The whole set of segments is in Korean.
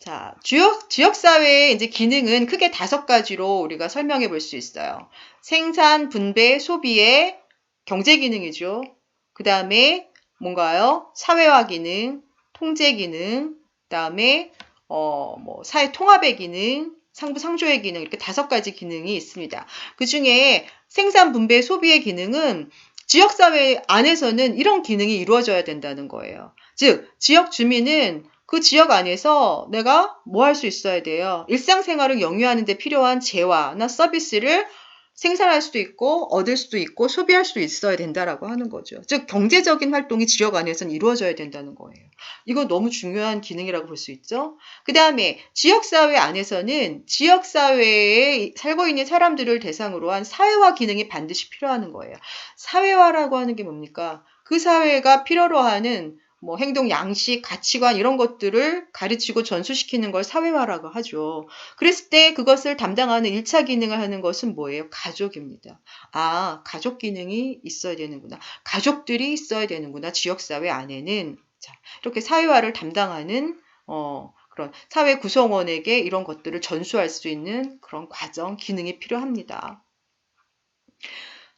자, 지역사회의 이제 기능은 크게 5가지로 우리가 설명해 볼 수 있어요. 생산, 분배, 소비의 경제 기능이죠. 그 다음에 뭔가요? 사회화 기능, 통제 기능, 그 다음에 사회 통합의 기능, 상부 상조의 기능 이렇게 5가지 기능이 있습니다. 그 중에 생산, 분배, 소비의 기능은 지역사회 안에서는 이런 기능이 이루어져야 된다는 거예요. 즉, 지역 주민은 그 지역 안에서 내가 뭐 할 수 있어야 돼요? 일상생활을 영위하는 데 필요한 재화나 서비스를 생산할 수도 있고 얻을 수도 있고 소비할 수도 있어야 된다라고 하는 거죠. 즉 경제적인 활동이 지역 안에서는 이루어져야 된다는 거예요. 이거 너무 중요한 기능이라고 볼 수 있죠. 그 다음에 지역사회 안에서는 지역사회에 살고 있는 사람들을 대상으로 한 사회화 기능이 반드시 필요하는 거예요. 사회화라고 하는 게 뭡니까? 그 사회가 필요로 하는 뭐 행동 양식, 가치관 이런 것들을 가르치고 전수시키는 걸 사회화라고 하죠. 그랬을 때 그것을 담당하는 1차 기능을 하는 것은 뭐예요? 가족입니다. 아, 가족 기능이 있어야 되는구나. 가족들이 있어야 되는구나. 지역사회 안에는. 자, 이렇게 사회화를 담당하는 그런 사회 구성원에게 이런 것들을 전수할 수 있는 그런 과정, 기능이 필요합니다.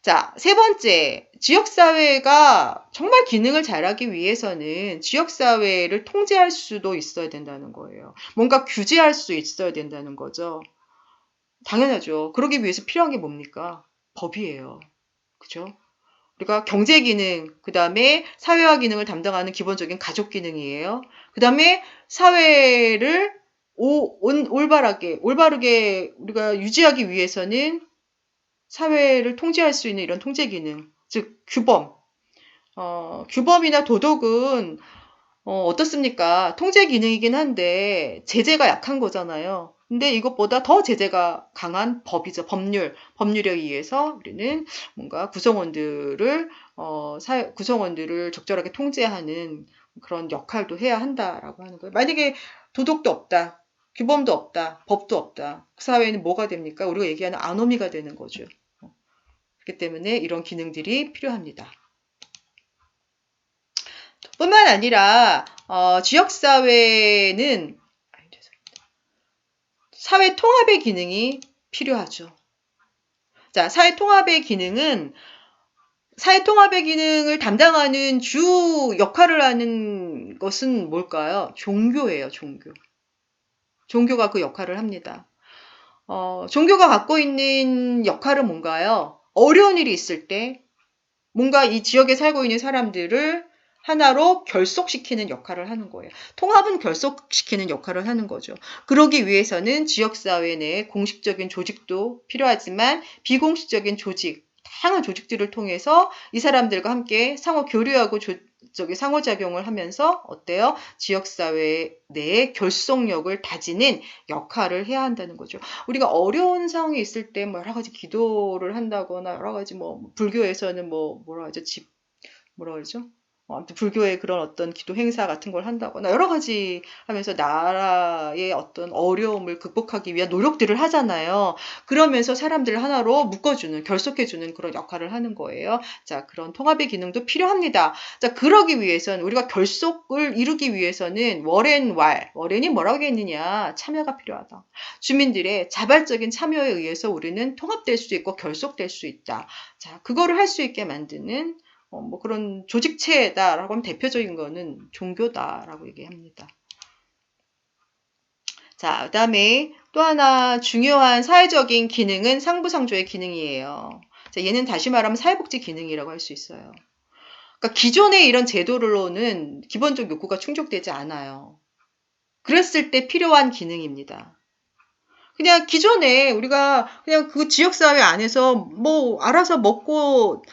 자, 3번째, 지역사회가 정말 기능을 잘하기 위해서는 지역사회를 통제할 수도 있어야 된다는 거예요. 뭔가 규제할 수 있어야 된다는 거죠. 당연하죠. 그러기 위해서 필요한 게 뭡니까? 법이에요. 그죠? 우리가 경제 기능, 그 다음에 사회화 기능을 담당하는 기본적인 가족 기능이에요. 그 다음에 사회를 올바르게 우리가 유지하기 위해서는 사회를 통제할 수 있는 이런 통제 기능, 즉 규범. 규범이나 도덕은 어떻습니까? 통제 기능이긴 한데 제재가 약한 거잖아요. 근데 이것보다 더 제재가 강한 법이죠. 법률에 의해서 우리는 뭔가 구성원들을 적절하게 통제하는 그런 역할도 해야 한다라고 하는 거예요. 만약에 도덕도 없다, 규범도 없다, 법도 없다. 그 사회는 뭐가 됩니까? 우리가 얘기하는 아노미가 되는 거죠. 그렇기 때문에 이런 기능들이 필요합니다. 뿐만 아니라 지역사회는 사회 통합의 기능이 필요하죠. 자, 사회 통합의 기능은 사회 통합의 기능을 담당하는 주 역할을 하는 것은 뭘까요? 종교예요, 종교. 종교가 그 역할을 합니다. 종교가 갖고 있는 역할은 뭔가요? 어려운 일이 있을 때 뭔가 이 지역에 살고 있는 사람들을 하나로 결속시키는 역할을 하는 거예요. 통합은 결속시키는 역할을 하는 거죠. 그러기 위해서는 지역사회 내에 공식적인 조직도 필요하지만 비공식적인 조직, 다양한 조직들을 통해서 이 사람들과 함께 상호 교류하고 상호작용을 하면서 어때요? 지역사회 내의 결속력을 다지는 역할을 해야 한다는 거죠. 우리가 어려운 상황이 있을 때 뭐 여러 가지 기도를 한다거나 여러 가지 불교에서는 뭐라 하죠? 뭐라 그러죠? 아무튼 불교의 그런 어떤 기도 행사 같은 걸 한다거나 여러 가지 하면서 나라의 어떤 어려움을 극복하기 위한 노력들을 하잖아요. 그러면서 사람들을 하나로 묶어주는, 결속해주는 그런 역할을 하는 거예요. 자, 그런 통합의 기능도 필요합니다. 자, 그러기 위해서는 우리가 결속을 이루기 위해서는 월엔이 뭐라고 했느냐? 참여가 필요하다. 주민들의 자발적인 참여에 의해서 우리는 통합될 수 있고 결속될 수 있다. 자, 그거를 할 수 있게 만드는 그런 조직체다라고 하면 대표적인 거는 종교다라고 얘기합니다. 자, 그 다음에 또 하나 중요한 사회적인 기능은 상부상조의 기능이에요. 자, 얘는 다시 말하면 사회복지 기능이라고 할 수 있어요. 그러니까 기존의 이런 제도로는 기본적 욕구가 충족되지 않아요. 그랬을 때 필요한 기능입니다. 그냥 기존에 우리가 그냥 그 지역사회 안에서 알아서 먹고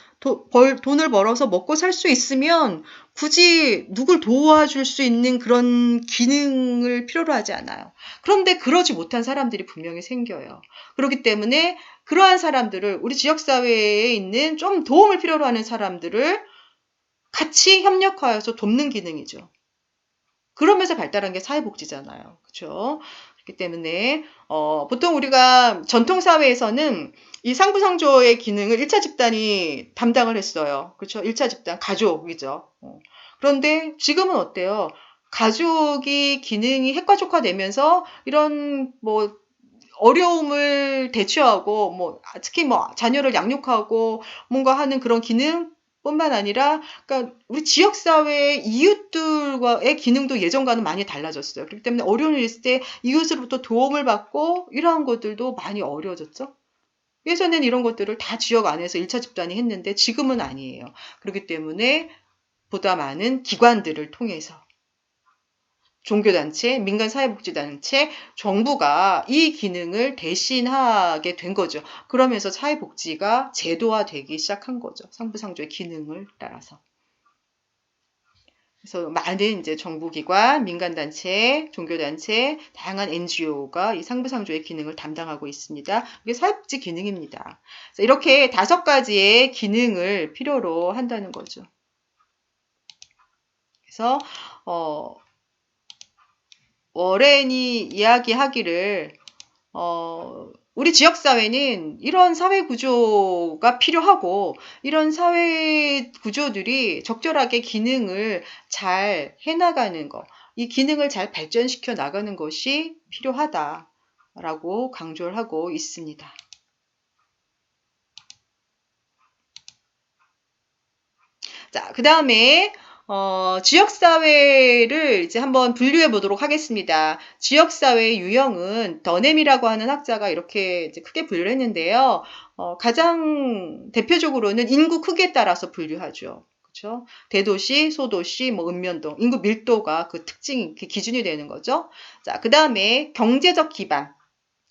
돈을 벌어서 먹고 살 수 있으면 굳이 누굴 도와줄 수 있는 그런 기능을 필요로 하지 않아요. 그런데 그러지 못한 사람들이 분명히 생겨요. 그렇기 때문에 그러한 사람들을 우리 지역사회에 있는 좀 도움을 필요로 하는 사람들을 같이 협력하여서 돕는 기능이죠. 그러면서 발달한 게 사회복지잖아요. 그렇죠? 그렇기 때문에 보통 우리가 전통사회에서는 이 상부상조의 기능을 1차 집단이 담당을 했어요. 그렇죠? 1차 집단, 가족이죠. 그런데 지금은 어때요? 가족이 기능이 핵가족화되면서 이런 뭐 어려움을 대처하고 뭐 특히 뭐 자녀를 양육하고 뭔가 하는 그런 기능뿐만 아니라 그러니까 우리 지역 사회 이웃들과의 기능도 예전과는 많이 달라졌어요. 그렇기 때문에 어려움이 있을 때 이웃으로부터 도움을 받고 이러한 것들도 많이 어려워졌죠. 예전에는 이런 것들을 다 지역 안에서 1차 집단이 했는데 지금은 아니에요. 그렇기 때문에 보다 많은 기관들을 통해서 종교단체, 민간사회복지단체, 정부가 이 기능을 대신하게 된 거죠. 그러면서 사회복지가 제도화되기 시작한 거죠. 상부상조의 기능을 따라서. 그래서 많은 이제 정부기관, 민간단체, 종교단체, 다양한 NGO가 이 상부상조의 기능을 담당하고 있습니다. 이게 사회복지 기능입니다. 이렇게 5가지의 기능을 필요로 한다는 거죠. 그래서 워렌이 이야기하기를 우리 지역사회는 이런 사회 구조가 필요하고 이런 사회 구조들이 적절하게 기능을 잘 해나가는 것, 이 기능을 잘 발전시켜 나가는 것이 필요하다라고 강조를 하고 있습니다. 자, 그 다음에 지역사회를 이제 한번 분류해 보도록 하겠습니다. 지역사회의 유형은 더넴이라고 하는 학자가 이렇게 이제 크게 분류를 했는데요. 가장 대표적으로는 인구 크기에 따라서 분류하죠. 그렇죠? 대도시, 소도시, 뭐 읍면동, 인구 밀도가 그 특징, 그 기준이 되는 거죠. 자, 그 다음에 경제적 기반.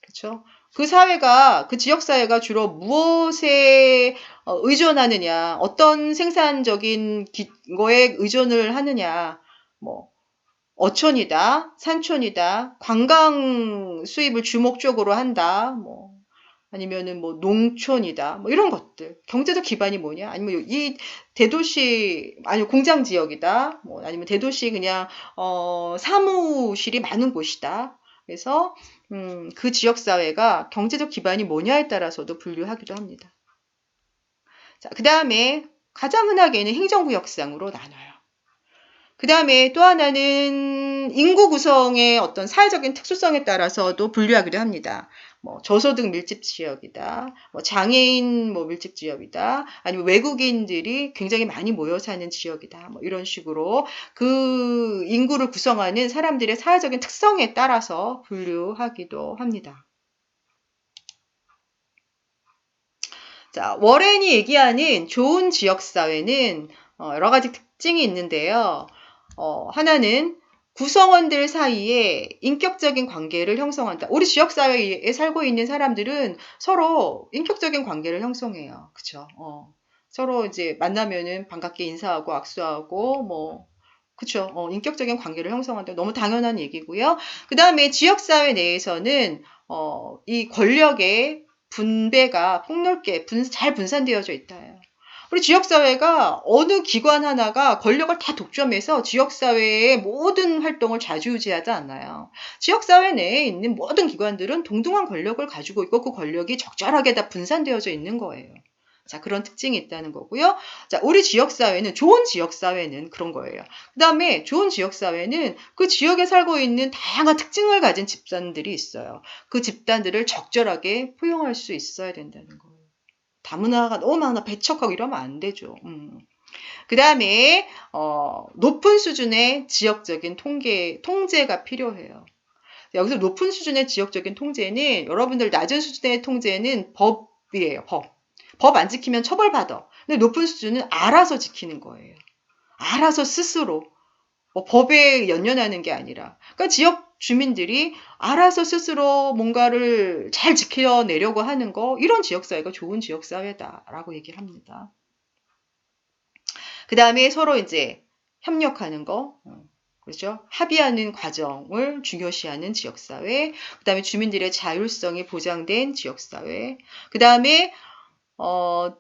그렇죠? 그 사회가, 그 지역사회가 주로 무엇에 의존하느냐, 어떤 생산적인 거에 의존을 하느냐, 뭐, 어촌이다, 산촌이다, 관광 수입을 주목적으로 한다, 뭐, 아니면은 뭐 농촌이다, 뭐 이런 것들. 경제적 기반이 뭐냐? 아니면 이 대도시, 아니 공장 지역이다, 뭐 아니면 대도시 그냥, 사무실이 많은 곳이다. 그래서, 그 지역사회가 경제적 기반이 뭐냐에 따라서도 분류하기도 합니다. 자, 그 다음에 가장 흔하게는 행정구역상으로 나눠요. 그 다음에 또 하나는 인구 구성의 어떤 사회적인 특수성에 따라서도 분류하기도 합니다. 뭐 저소득 밀집 지역이다, 뭐 장애인 뭐 밀집 지역이다, 아니면 외국인들이 굉장히 많이 모여 사는 지역이다, 뭐 이런 식으로 그 인구를 구성하는 사람들의 사회적인 특성에 따라서 분류하기도 합니다. 자, 워렌이 얘기하는 좋은 지역사회는 여러 가지 특징이 있는데요. 하나는 구성원들 사이에 인격적인 관계를 형성한다. 우리 지역사회에 살고 있는 사람들은 서로 인격적인 관계를 형성해요. 그쵸? 서로 이제 만나면은 반갑게 인사하고 악수하고, 뭐, 그쵸? 인격적인 관계를 형성한다. 너무 당연한 얘기고요. 그 다음에 지역사회 내에서는, 이 권력의 분배가 폭넓게 잘 분산되어져 있다. 우리 지역사회가 어느 기관 하나가 권력을 다 독점해서 지역사회의 모든 활동을 좌지우지하지 않아요. 지역사회 내에 있는 모든 기관들은 동등한 권력을 가지고 있고 그 권력이 적절하게 다 분산되어져 있는 거예요. 자, 그런 특징이 있다는 거고요. 자, 우리 지역사회는, 좋은 지역사회는 그런 거예요. 그 다음에 좋은 지역사회는 그 지역에 살고 있는 다양한 특징을 가진 집단들이 있어요. 그 집단들을 적절하게 포용할 수 있어야 된다는 거예요. 다문화가 너무 많아 배척하고 이러면 안 되죠. 그 다음에 높은 수준의 지역적인 통제가 필요해요. 여기서 높은 수준의 지역적인 통제는 여러분들 낮은 수준의 통제는 법이에요. 법 안 지키면 처벌받아. 근데 높은 수준은 알아서 지키는 거예요. 알아서 스스로. 법에 연연하는 게 아니라. 그러니까 지역 주민들이 알아서 스스로 뭔가를 잘 지켜내려고 하는 거, 이런 지역사회가 좋은 지역사회다라고 얘기를 합니다. 그 다음에 서로 이제 협력하는 거, 그렇죠? 합의하는 과정을 중요시하는 지역사회, 그 다음에 주민들의 자율성이 보장된 지역사회, 그 다음에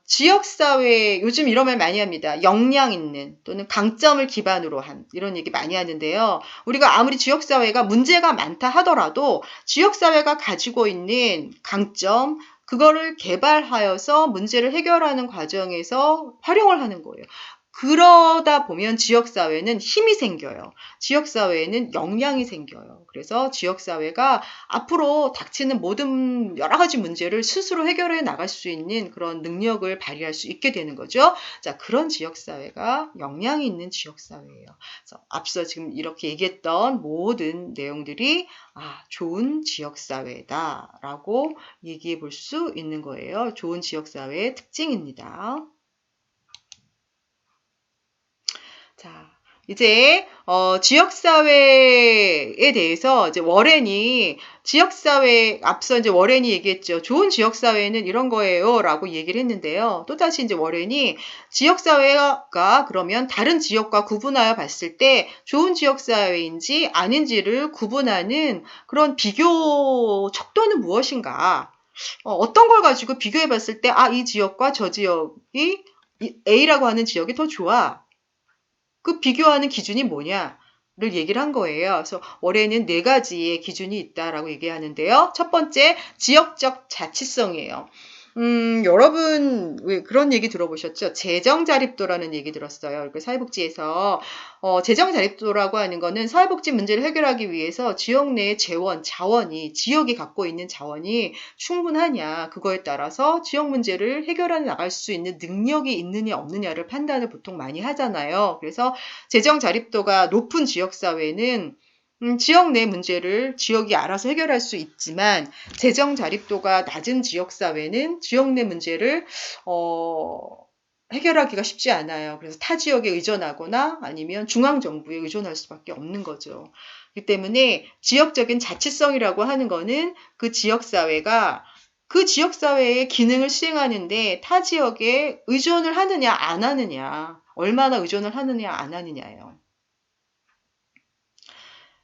지역사회, 요즘 이런 말 많이 합니다. 역량 있는 또는 강점을 기반으로 한 이런 얘기 많이 하는데요. 우리가 아무리 지역사회가 문제가 많다 하더라도 지역사회가 가지고 있는 강점, 그거를 개발하여서 문제를 해결하는 과정에서 활용을 하는 거예요. 그러다 보면 지역사회는 힘이 생겨요. 지역사회에는 역량이 생겨요. 그래서 지역사회가 앞으로 닥치는 모든 여러 가지 문제를 스스로 해결해 나갈 수 있는 그런 능력을 발휘할 수 있게 되는 거죠. 자, 그런 지역사회가 역량이 있는 지역사회예요. 그래서 앞서 지금 이렇게 얘기했던 모든 내용들이 좋은 지역사회다라고 얘기해 볼 수 있는 거예요. 좋은 지역사회의 특징입니다. 자, 이제 지역사회에 대해서 이제 워렌이 지역사회 앞서 이제 워렌이 얘기했죠. 좋은 지역사회는 이런 거예요라고 얘기를 했는데요. 또다시 이제 워렌이 지역사회가 그러면 다른 지역과 구분하여 봤을 때 좋은 지역사회인지 아닌지를 구분하는 그런 비교 척도는 무엇인가? 어떤 걸 가지고 비교해 봤을 때 이 지역과 저 지역이 A라고 하는 지역이 더 좋아. 그 비교하는 기준이 뭐냐를 얘기를 한 거예요. 그래서 월에는 4가지의 기준이 있다라고 얘기하는데요. 첫 번째, 지역적 자치성이에요. 여러분 왜 그런 얘기 들어보셨죠? 재정자립도라는 얘기 들었어요. 사회복지에서 재정자립도라고 하는 거는 사회복지 문제를 해결하기 위해서 지역 내의 자원이 지역이 갖고 있는 자원이 충분하냐 그거에 따라서 지역 문제를 해결해 나갈 수 있는 능력이 있느냐 없느냐를 판단을 보통 많이 하잖아요. 그래서 재정자립도가 높은 지역사회는 지역 내 문제를 지역이 알아서 해결할 수 있지만 재정 자립도가 낮은 지역사회는 지역 내 문제를 해결하기가 쉽지 않아요. 그래서 타 지역에 의존하거나 아니면 중앙정부에 의존할 수밖에 없는 거죠. 그렇기 때문에 지역적인 자치성이라고 하는 거는 그 지역사회가 그 지역사회의 기능을 수행하는데 타 지역에 의존을 하느냐 안 하느냐 얼마나 의존을 하느냐 안 하느냐예요.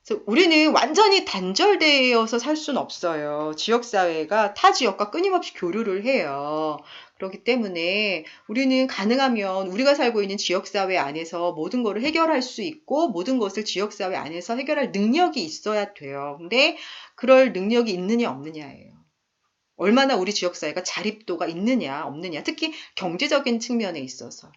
그래서 우리는 완전히 단절되어서 살 수는 없어요. 지역사회가 타 지역과 끊임없이 교류를 해요. 그렇기 때문에 우리는 가능하면 우리가 살고 있는 지역사회 안에서 모든 것을 해결할 수 있고 모든 것을 지역사회 안에서 해결할 능력이 있어야 돼요. 근데 그럴 능력이 있느냐 없느냐예요. 얼마나 우리 지역사회가 자립도가 있느냐 없느냐 특히 경제적인 측면에 있어서.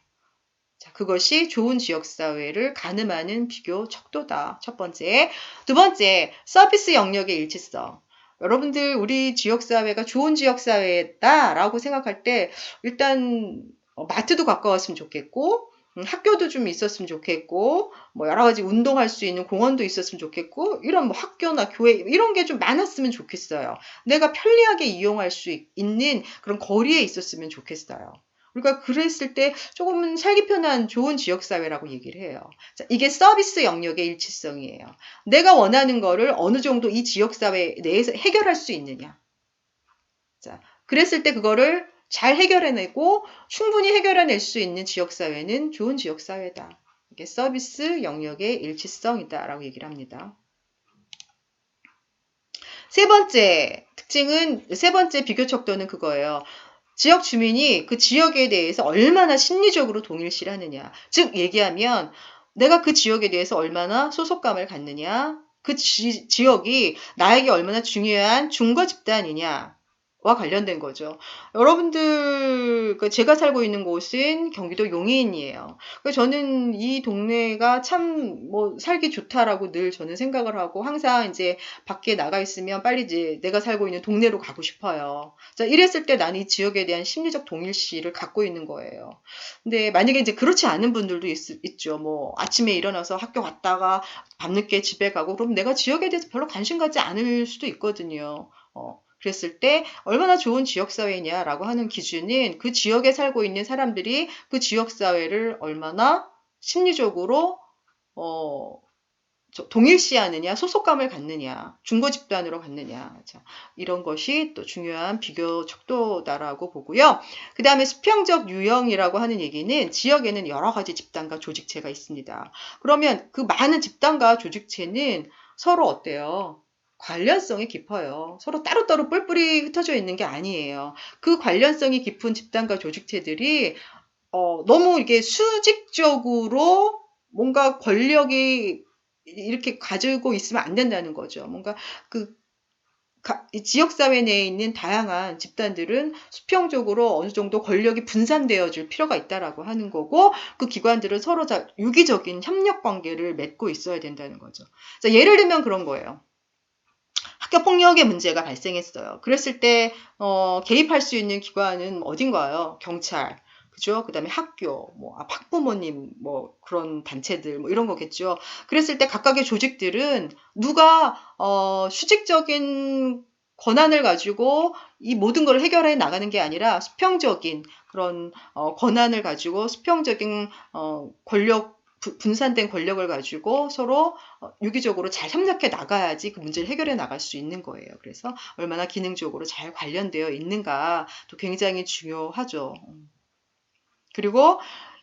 자, 그것이 좋은 지역사회를 가늠하는 비교 척도다. 첫 번째. 두 번째, 서비스 영역의 일치성. 여러분들 우리 지역사회가 좋은 지역사회다라고 생각할 때 일단 마트도 가까웠으면 좋겠고 학교도 좀 있었으면 좋겠고 여러 가지 운동할 수 있는 공원도 있었으면 좋겠고 이런 학교나 교회 이런 게 좀 많았으면 좋겠어요. 내가 편리하게 이용할 수 있는 그런 거리에 있었으면 좋겠어요. 그러니까 그랬을 때 조금은 살기 편한 좋은 지역사회라고 얘기를 해요. 자, 이게 서비스 영역의 일치성이에요. 내가 원하는 거를 어느 정도 이 지역사회 내에서 해결할 수 있느냐. 자, 그랬을 때 그거를 잘 해결해내고 충분히 해결해낼 수 있는 지역사회는 좋은 지역사회다. 이게 서비스 영역의 일치성이다라고 얘기를 합니다. 세 번째 비교 척도는 그거예요. 지역 주민이 그 지역에 대해서 얼마나 심리적으로 동일시하느냐. 즉 얘기하면 내가 그 지역에 대해서 얼마나 소속감을 갖느냐. 그 지역이 나에게 얼마나 중요한 중거 집단이냐. 와 관련된 거죠. 여러분들, 제가 살고 있는 곳은 경기도 용인이에요. 저는 이 동네가 참 살기 좋다라고 늘 저는 생각을 하고 항상 이제 밖에 나가 있으면 빨리 이제 내가 살고 있는 동네로 가고 싶어요. 자, 이랬을 때 나는 이 지역에 대한 심리적 동일시를 갖고 있는 거예요. 근데 만약에 이제 그렇지 않은 분들도 있죠. 아침에 일어나서 학교 갔다가 밤늦게 집에 가고 그럼 내가 지역에 대해서 별로 관심 갖지 않을 수도 있거든요. 그랬을 때 얼마나 좋은 지역사회냐라고 하는 기준은 그 지역에 살고 있는 사람들이 그 지역사회를 얼마나 심리적으로 동일시하느냐, 소속감을 갖느냐, 중고 집단으로 갖느냐. 자, 이런 것이 또 중요한 비교 척도다라고 보고요. 그 다음에 수평적 유형이라고 하는 얘기는 지역에는 여러 가지 집단과 조직체가 있습니다. 그러면 그 많은 집단과 조직체는 서로 어때요? 관련성이 깊어요. 서로 따로따로 뿔뿔이 흩어져 있는 게 아니에요. 그 관련성이 깊은 집단과 조직체들이 너무 이게 수직적으로 뭔가 권력이 이렇게 가지고 있으면 안 된다는 거죠. 뭔가 이 지역사회 내에 있는 다양한 집단들은 수평적으로 어느 정도 권력이 분산되어질 필요가 있다라고 하는 거고, 그 기관들은 서로 유기적인 협력 관계를 맺고 있어야 된다는 거죠. 자, 예를 들면 그런 거예요. 학교 폭력의 문제가 발생했어요. 그랬을 때 개입할 수 있는 기관은 어딘가요? 경찰, 그죠? 그다음에 학교, 뭐 학부모님, 뭐 그런 단체들, 뭐 이런 거겠죠. 그랬을 때 각각의 조직들은 누가 수직적인 권한을 가지고 이 모든 걸 해결해 나가는 게 아니라 수평적인 그런 권한을 가지고 수평적인 권력 분산된 권력을 가지고 서로 유기적으로 잘 협력해 나가야지 그 문제를 해결해 나갈 수 있는 거예요. 그래서 얼마나 기능적으로 잘 관련되어 있는가도 굉장히 중요하죠. 그리고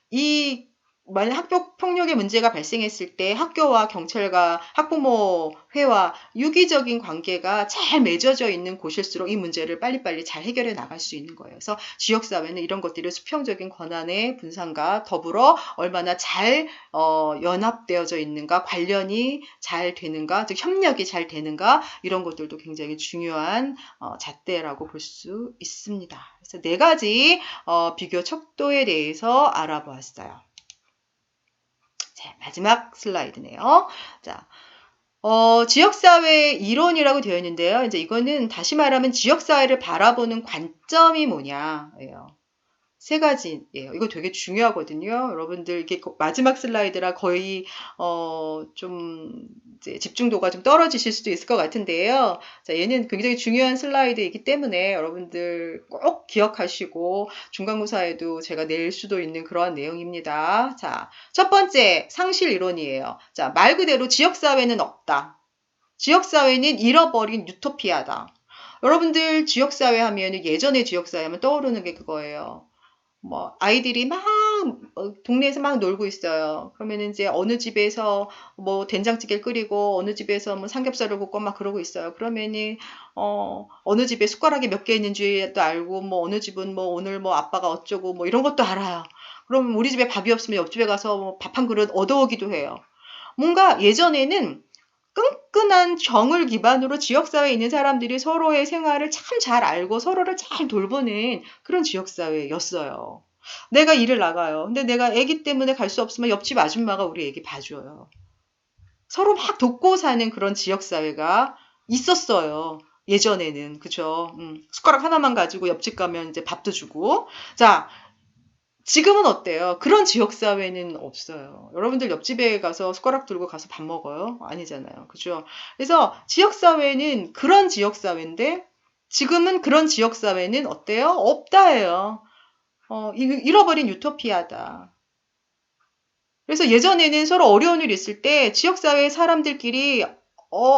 이 만약 학교 폭력의 문제가 발생했을 때 학교와 경찰과 학부모회와 유기적인 관계가 잘 맺어져 있는 곳일수록 이 문제를 빨리빨리 잘 해결해 나갈 수 있는 거예요. 그래서 지역사회는 이런 것들을 수평적인 권한의 분산과 더불어 얼마나 잘 연합되어져 있는가, 관련이 잘 되는가, 즉 협력이 잘 되는가, 이런 것들도 굉장히 중요한 잣대라고 볼 수 있습니다. 그래서 네 가지 비교 척도에 대해서 알아보았어요. 자, 마지막 슬라이드네요. 자, 지역사회 이론이라고 되어 있는데요. 이제 이거는 다시 말하면 지역사회를 바라보는 관점이 뭐냐예요. 세 가지예요. 이거 되게 중요하거든요. 여러분들 이게 마지막 슬라이드라 거의 좀 이제 집중도가 좀 떨어지실 수도 있을 것 같은데요. 자, 얘는 굉장히 중요한 슬라이드이기 때문에 여러분들 꼭 기억하시고 중간고사에도 제가 낼 수도 있는 그러한 내용입니다. 자, 첫 번째 상실 이론이에요. 자, 말 그대로 지역사회는 없다. 지역사회는 잃어버린 유토피아다. 여러분들 지역사회 하면 예전의 지역사회 하면 떠오르는 게 그거예요. 뭐 아이들이 막 동네에서 막 놀고 있어요. 그러면 이제 어느 집에서 뭐 된장찌개를 끓이고 어느 집에서 뭐 삼겹살을 굽고 막 그러고 있어요. 그러면은 어느 집에 숟가락이 몇 개 있는지도 알고 뭐 어느 집은 뭐 오늘 뭐 아빠가 어쩌고 뭐 이런 것도 알아요. 그럼 우리 집에 밥이 없으면 옆집에 가서 뭐 밥 한 그릇 얻어오기도 해요. 뭔가 예전에는 끈끈한 정을 기반으로 지역사회에 있는 사람들이 서로의 생활을 참 잘 알고 서로를 잘 돌보는 그런 지역사회였어요. 내가 일을 나가요. 근데 내가 아기 때문에 갈 수 없으면 옆집 아줌마가 우리 아기 봐줘요. 서로 막 돕고 사는 그런 지역사회가 있었어요. 예전에는. 그죠? 숟가락 하나만 가지고 옆집 가면 이제 밥도 주고. 자, 지금은 어때요? 그런 지역사회는 없어요. 여러분들 옆집에 가서 숟가락 들고 가서 밥 먹어요? 아니잖아요. 그죠? 그래서 지역사회는 그런 지역사회인데 지금은 그런 지역사회는 어때요? 없다예요. 잃어버린 유토피아다. 그래서 예전에는 서로 어려운 일 있을 때 지역사회 사람들끼리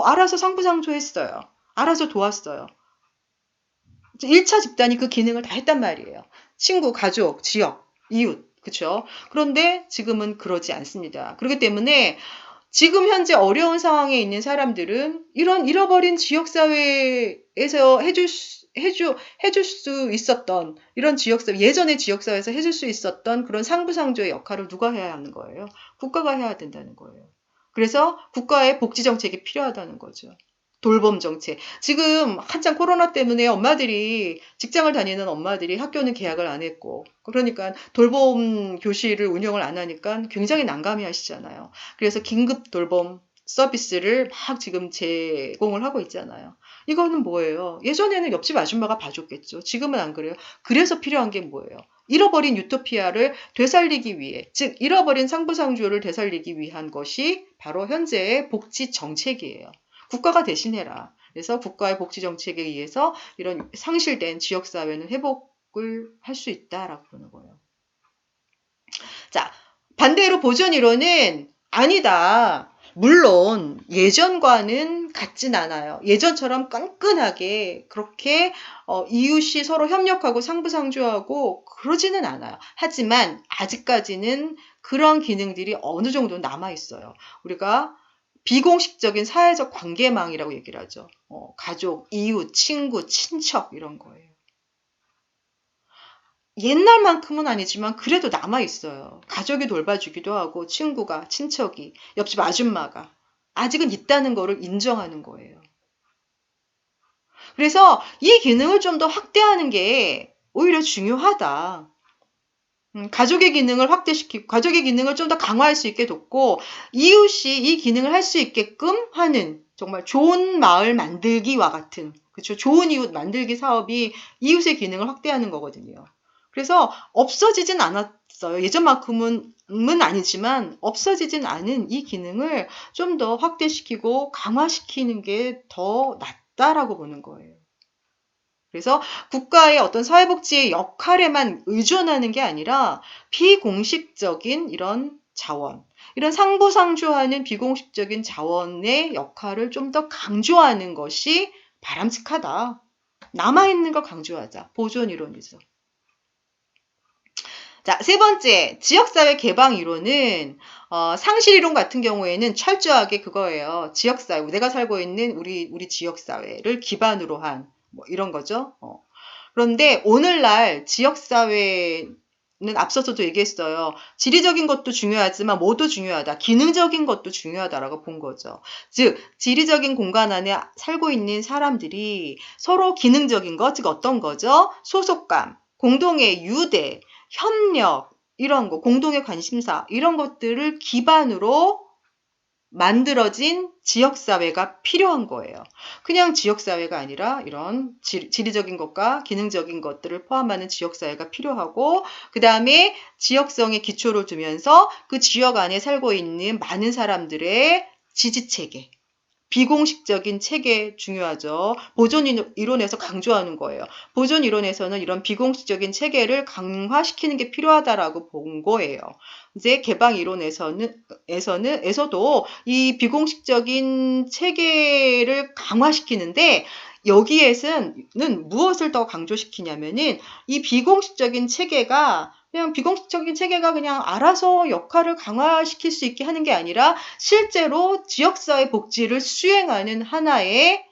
알아서 상부상조했어요. 알아서 도왔어요. 1차 집단이 그 기능을 다 했단 말이에요. 친구, 가족, 지역, 이웃. 그쵸? 그런데 지금은 그러지 않습니다. 그렇기 때문에 지금 현재 어려운 상황에 있는 사람들은 이런 잃어버린 지역사회에서 해줄 수 있었던 이런 지역사회, 예전의 지역사회에서 해줄 수 있었던 그런 상부상조의 역할을 누가 해야 하는 거예요? 국가가 해야 된다는 거예요. 그래서 국가의 복지 정책이 필요하다는 거죠. 돌봄 정책. 지금 한창 코로나 때문에 엄마들이 직장을 다니는 엄마들이 학교는 개학을 안 했고 그러니까 돌봄 교실을 운영을 안 하니까 굉장히 난감해 하시잖아요. 그래서 긴급 돌봄 서비스를 막 지금 제공을 하고 있잖아요. 이거는 뭐예요? 예전에는 옆집 아줌마가 봐줬겠죠. 지금은 안 그래요. 그래서 필요한 게 뭐예요? 잃어버린 유토피아를 되살리기 위해, 즉 잃어버린 상부상조를 되살리기 위한 것이 바로 현재의 복지 정책이에요. 국가가 대신해라. 그래서 국가의 복지 정책에 의해서 이런 상실된 지역사회는 회복을 할 수 있다라고 그러는 거예요. 자, 반대로 보전 이론은 아니다. 물론 예전과는 같진 않아요. 예전처럼 끈끈하게 그렇게 이웃이 서로 협력하고 상부상조하고 그러지는 않아요. 하지만 아직까지는 그런 기능들이 어느 정도 남아 있어요. 우리가 비공식적인 사회적 관계망이라고 얘기를 하죠. 가족, 이웃, 친구, 친척 이런 거예요. 옛날만큼은 아니지만 그래도 남아 있어요. 가족이 돌봐주기도 하고 친구가, 친척이, 옆집 아줌마가 아직은 있다는 거를 인정하는 거예요. 그래서 이 기능을 좀 더 확대하는 게 오히려 중요하다. 가족의 기능을 확대시키고, 가족의 기능을 좀 더 강화할 수 있게 돕고, 이웃이 이 기능을 할 수 있게끔 하는, 정말 좋은 마을 만들기와 같은, 그쵸? 좋은 이웃 만들기 사업이 이웃의 기능을 확대하는 거거든요. 그래서 없어지진 않았어요. 예전만큼은 아니지만 없어지진 않은 이 기능을 좀 더 확대시키고 강화시키는 게 더 낫다라고 보는 거예요. 그래서 국가의 어떤 사회복지의 역할에만 의존하는 게 아니라 비공식적인 이런 자원, 이런 상부상조하는 비공식적인 자원의 역할을 좀 더 강조하는 것이 바람직하다. 남아있는 걸 강조하자. 보존 이론이죠. 자, 세 번째, 지역사회 개방 이론은, 상실 이론 같은 경우에는 철저하게 그거예요. 지역사회, 내가 살고 있는 우리 지역사회를 기반으로 한, 뭐, 이런 거죠. 그런데 오늘날 지역사회는 앞서서도 얘기했어요. 지리적인 것도 중요하지만 모두 중요하다. 기능적인 것도 중요하다라고 본 거죠. 즉, 지리적인 공간 안에 살고 있는 사람들이 서로 기능적인 것, 즉 어떤 거죠? 소속감, 공동의 유대, 협력, 이런 거, 공동의 관심사, 이런 것들을 기반으로 만들어진 지역사회가 필요한 거예요. 그냥 지역사회가 아니라 이런 지리적인 것과 기능적인 것들을 포함하는 지역사회가 필요하고, 그 다음에 지역성에 기초를 두면서 그 지역 안에 살고 있는 많은 사람들의 지지체계, 비공식적인 체계 중요하죠. 보존 이론에서 강조하는 거예요. 보존 이론에서는 이런 비공식적인 체계를 강화시키는 게 필요하다라고 본 거예요. 이제 개방 이론에서도 이 비공식적인 체계를 강화시키는데, 여기에서는 무엇을 더 강조시키냐면은 이 비공식적인 체계가 그냥 알아서 역할을 강화시킬 수 있게 하는 게 아니라 실제로 지역사회 복지를 수행하는 하나의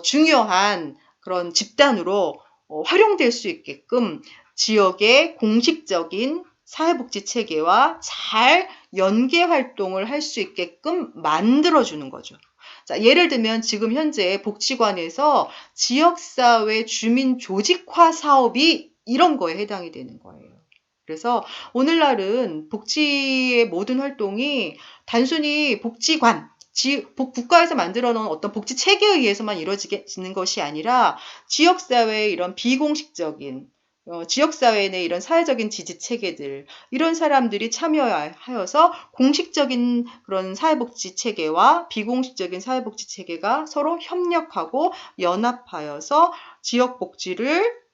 중요한 그런 집단으로 활용될 수 있게끔 지역의 공식적인 사회복지 체계와 잘 연계 활동을 할 수 있게끔 만들어주는 거죠. 자, 예를 들면 지금 현재 복지관에서 지역사회 주민 조직화 사업이 이런 거에 해당이 되는 거예요. 그래서 오늘날은 복지의 모든 활동이 단순히 복지관, 국가에서 만들어 놓은 어떤 복지 체계에 의해서만 이루어지는 것이 아니라 지역사회의 이런 비공식적인 지역사회 내 이런 사회적인 지지 체계들, 이런 사람들이 참여하여서 공식적인 그런 사회복지 체계와 비공식적인 사회복지 체계가 서로 협력하고 연합하여서 지역복지를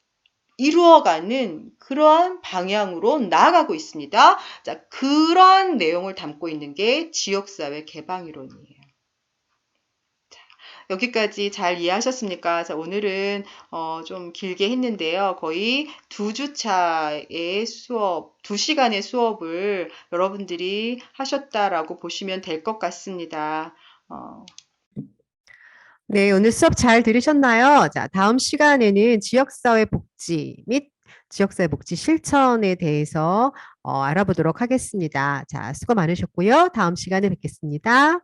이루어가는 그러한 방향으로 나아가고 있습니다. 자, 그러한 내용을 담고 있는 게 지역사회 개방이론이에요. 자, 여기까지 잘 이해하셨습니까? 자, 오늘은 좀 길게 했는데요. 거의 2주차의 수업, 2시간의 수업을 여러분들이 하셨다라고 보시면 될 것 같습니다. 네, 오늘 수업 잘 들으셨나요? 자, 다음 시간에는 지역사회 복지 및 지역사회 복지 실천에 대해서 알아보도록 하겠습니다. 자, 수고 많으셨고요. 다음 시간에 뵙겠습니다.